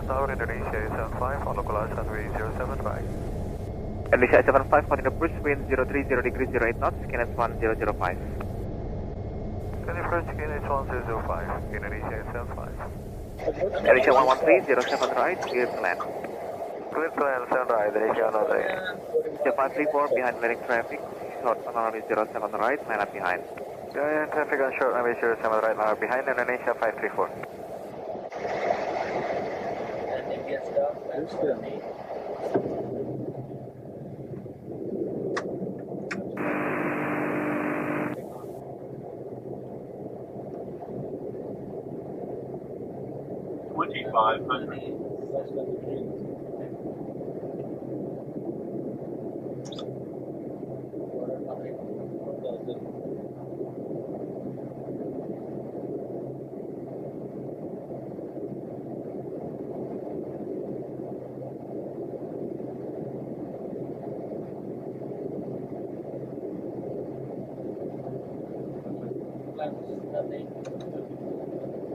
Tower, Indonesia 75 on localized runway 07 right. Indonesia 75, continue approach, wind 030 degrees 08 knots, KNS 1005. Continue approach, KNS 1005, Indonesia 75. Indonesia 113, 07 right, clear to land. Clear to land, 7 right, Indonesia 113. Indonesia 534, behind landing traffic, short on runway 07 right, line up behind. Yeah, traffic on short runway 07 right, line up behind, Indonesia 534.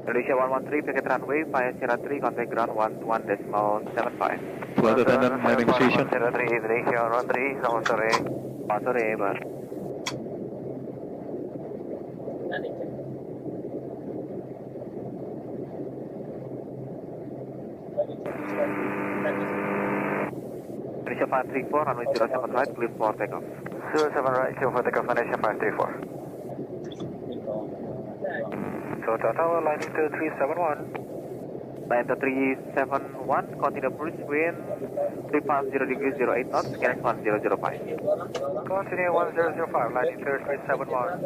Indonesia 113, packet runway, via Sierra 3, contact ground 11.75. Flight attendant, landing station. Sierra 3, Indonesia 113, selamat sore. Selamat sore, Bang. Indonesia 534, runway 07 right, clear for takeoff. 07 right, clear for takeoff, Indonesia 534. So Tower, line into 371. Line to 371, continue approach, wind 350 degrees 08 knots, KNS 1005. Continue 1005, line into 371.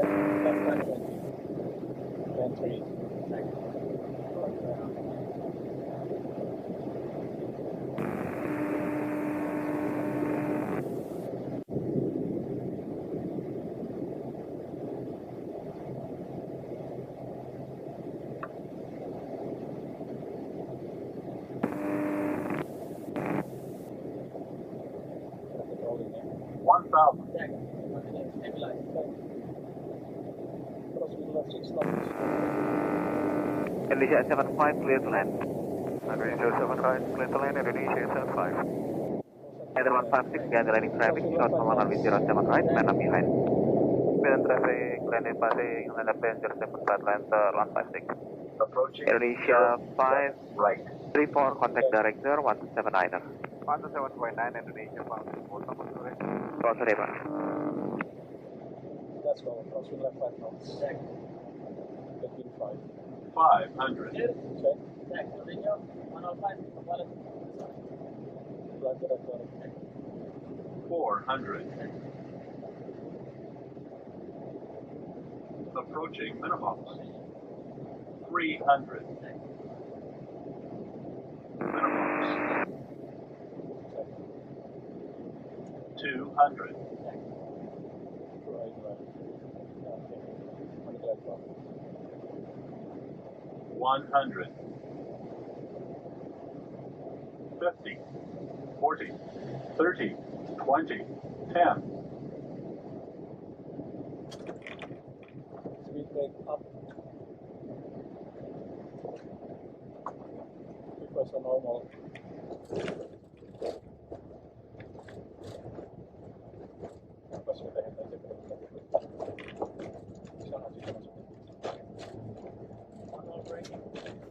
Indonesia 75, clear to land. Indonesia 07 right, clear to land, Indonesia 75. Weather 156, behind the landing traffic, short on runway 07 right, line up behind. Behind traffic, landing passing, line up behind 07 right, land 156. Approaching Indonesia 5, right. 34, contact director 1279er. 107.9, Indonesia 534, selamat sore. Selamat sore, Pak. Let's go. Crossing left 5 knots. Check. Between 5. 500. Check. Check. Indonesia 105. Kembali. Flight director. 400. Approaching minimum. 300. Minimums. 200. Right. Okay. 100. 50. 40. 30. 20. 10. Speed brake up. Press a normal. Press with the hand.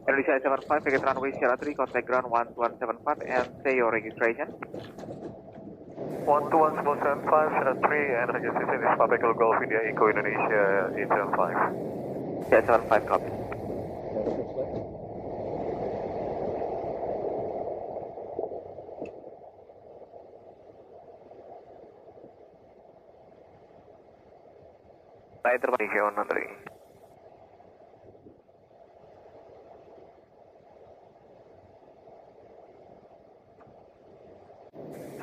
Indonesia 75, packet runway Sierra 3, contact ground 12175, and say your registration. 12175, Sierra 3, and registration is Tropical Golf India Eco Indonesia 875. Yeah, 75, copy. Line terbang. Indonesia 113.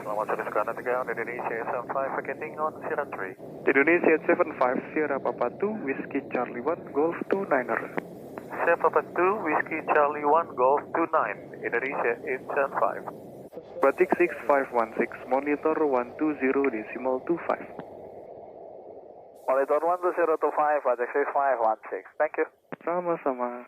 Selamat sore sekarang on Indonesia 75, vacating on Sierra 3. Indonesia 75, Sierra Papa 2, Whiskey Charlie 1, Golf 2, Niner. Sierra Papa 2, Whiskey Charlie 1, Golf 29, Indonesia 875. Batik 6516, monitor 120.25. Monitor 12025, Batik 6516. Thank you. Sama-sama.